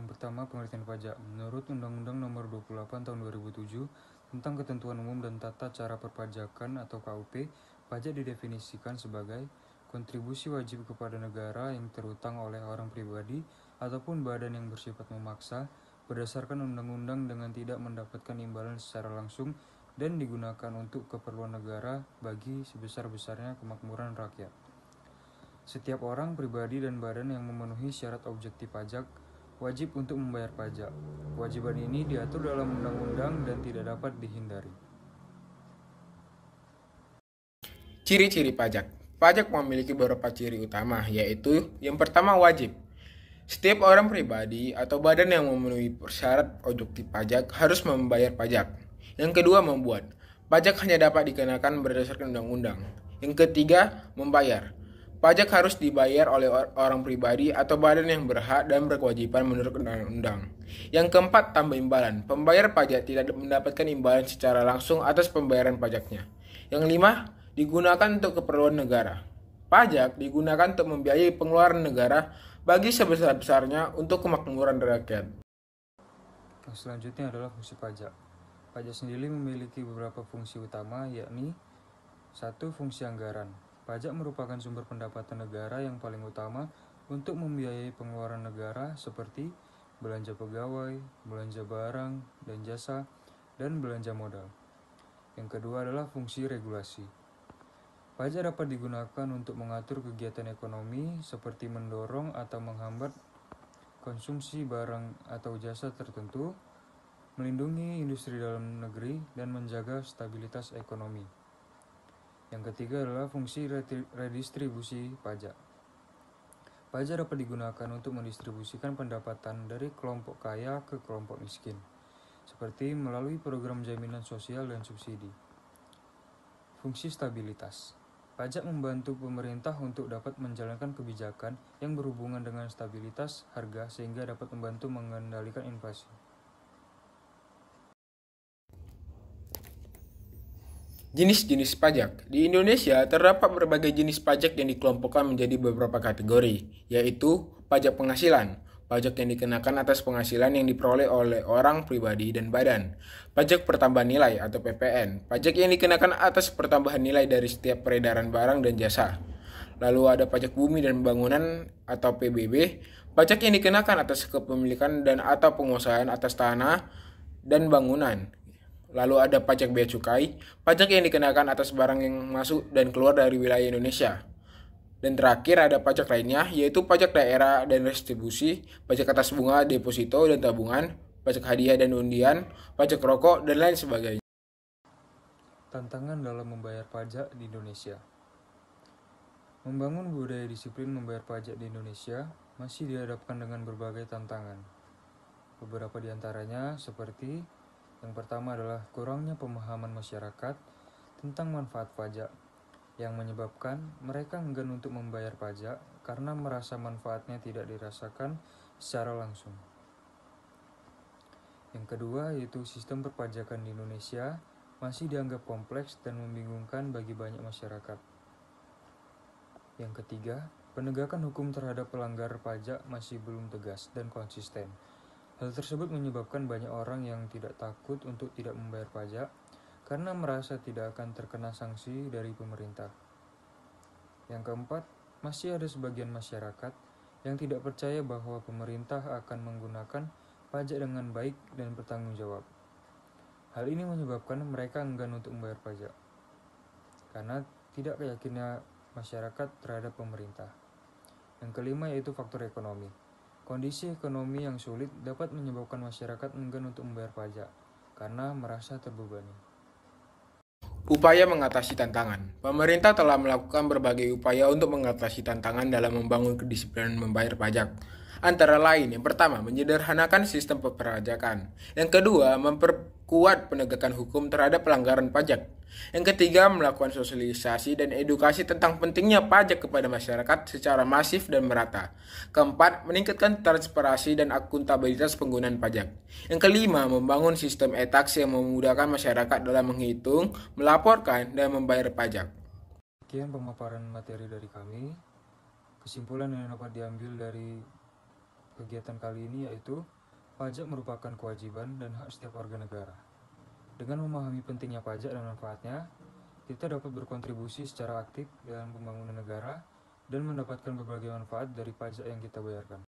pertama, pengertian pajak. Menurut Undang-Undang Nomor 28 Tahun 2007 tentang Ketentuan Umum dan Tata Cara Perpajakan atau KUP, pajak didefinisikan sebagai kontribusi wajib kepada negara yang terutang oleh orang pribadi ataupun badan yang bersifat memaksa berdasarkan undang-undang dengan tidak mendapatkan imbalan secara langsung dan digunakan untuk keperluan negara bagi sebesar-besarnya kemakmuran rakyat. Setiap orang, pribadi, dan badan yang memenuhi syarat objektif pajak wajib untuk membayar pajak. Kewajiban ini diatur dalam undang-undang dan tidak dapat dihindari. Ciri-ciri pajak. Pajak memiliki beberapa ciri utama, yaitu yang pertama wajib. Setiap orang pribadi atau badan yang memenuhi syarat objektif pajak harus membayar pajak. Yang kedua membuat. Pajak hanya dapat dikenakan berdasarkan undang-undang. Yang ketiga membayar. Pajak harus dibayar oleh orang pribadi atau badan yang berhak dan berkewajiban menurut undang-undang. Yang keempat, tambah imbalan. Pembayar pajak tidak mendapatkan imbalan secara langsung atas pembayaran pajaknya. Yang lima, digunakan untuk keperluan negara. Pajak digunakan untuk membiayai pengeluaran negara bagi sebesar-besarnya untuk kemakmuran rakyat. Selanjutnya adalah fungsi pajak. Pajak sendiri memiliki beberapa fungsi utama, yakni 1. Fungsi anggaran. Pajak merupakan sumber pendapatan negara yang paling utama untuk membiayai pengeluaran negara seperti belanja pegawai, belanja barang dan jasa, dan belanja modal. Yang kedua adalah fungsi regulasi. Pajak dapat digunakan untuk mengatur kegiatan ekonomi seperti mendorong atau menghambat konsumsi barang atau jasa tertentu, melindungi industri dalam negeri, dan menjaga stabilitas ekonomi. Yang ketiga adalah fungsi redistribusi pajak. Pajak dapat digunakan untuk mendistribusikan pendapatan dari kelompok kaya ke kelompok miskin, seperti melalui program jaminan sosial dan subsidi. Fungsi stabilitas. Pajak membantu pemerintah untuk dapat menjalankan kebijakan yang berhubungan dengan stabilitas harga sehingga dapat membantu mengendalikan inflasi. Jenis-jenis pajak. Di Indonesia terdapat berbagai jenis pajak yang dikelompokkan menjadi beberapa kategori, yaitu pajak penghasilan, pajak yang dikenakan atas penghasilan yang diperoleh oleh orang pribadi dan badan, pajak pertambahan nilai atau PPN, pajak yang dikenakan atas pertambahan nilai dari setiap peredaran barang dan jasa. Lalu ada pajak bumi dan bangunan atau PBB, pajak yang dikenakan atas kepemilikan dan atau penguasaan atas tanah dan bangunan. Lalu ada pajak bea cukai, pajak yang dikenakan atas barang yang masuk dan keluar dari wilayah Indonesia. Dan terakhir ada pajak lainnya, yaitu pajak daerah dan restitusi, pajak atas bunga, deposito dan tabungan, pajak hadiah dan undian, pajak rokok, dan lain sebagainya. Tantangan dalam membayar pajak di Indonesia. Membangun budaya disiplin membayar pajak di Indonesia masih dihadapkan dengan berbagai tantangan. Beberapa di antaranya seperti yang pertama adalah kurangnya pemahaman masyarakat tentang manfaat pajak, yang menyebabkan mereka enggan untuk membayar pajak karena merasa manfaatnya tidak dirasakan secara langsung. Yang kedua yaitu sistem perpajakan di Indonesia masih dianggap kompleks dan membingungkan bagi banyak masyarakat. Yang ketiga, penegakan hukum terhadap pelanggar pajak masih belum tegas dan konsisten. Hal tersebut menyebabkan banyak orang yang tidak takut untuk tidak membayar pajak karena merasa tidak akan terkena sanksi dari pemerintah. Yang keempat, masih ada sebagian masyarakat yang tidak percaya bahwa pemerintah akan menggunakan pajak dengan baik dan bertanggung jawab. Hal ini menyebabkan mereka enggan untuk membayar pajak karena tidak yakinnya masyarakat terhadap pemerintah. Yang kelima yaitu faktor ekonomi. Kondisi ekonomi yang sulit dapat menyebabkan masyarakat enggan untuk membayar pajak karena merasa terbebani. Upaya mengatasi tantangan. Pemerintah telah melakukan berbagai upaya untuk mengatasi tantangan dalam membangun kedisiplinan membayar pajak. Antara lain, yang pertama, menyederhanakan sistem perpajakan. Yang kedua, memperkuat penegakan hukum terhadap pelanggaran pajak. Yang ketiga, melakukan sosialisasi dan edukasi tentang pentingnya pajak kepada masyarakat secara masif dan merata. Keempat, meningkatkan transparansi dan akuntabilitas penggunaan pajak. Yang kelima, membangun sistem e-tax yang memudahkan masyarakat dalam menghitung, melaporkan, dan membayar pajak. Sekian pemaparan materi dari kami. Kesimpulan yang dapat diambil dari kegiatan kali ini yaitu Pajak merupakan kewajiban dan hak setiap warga negara. Dengan memahami pentingnya pajak dan manfaatnya, kita dapat berkontribusi secara aktif dalam pembangunan negara dan mendapatkan berbagai manfaat dari pajak yang kita bayarkan.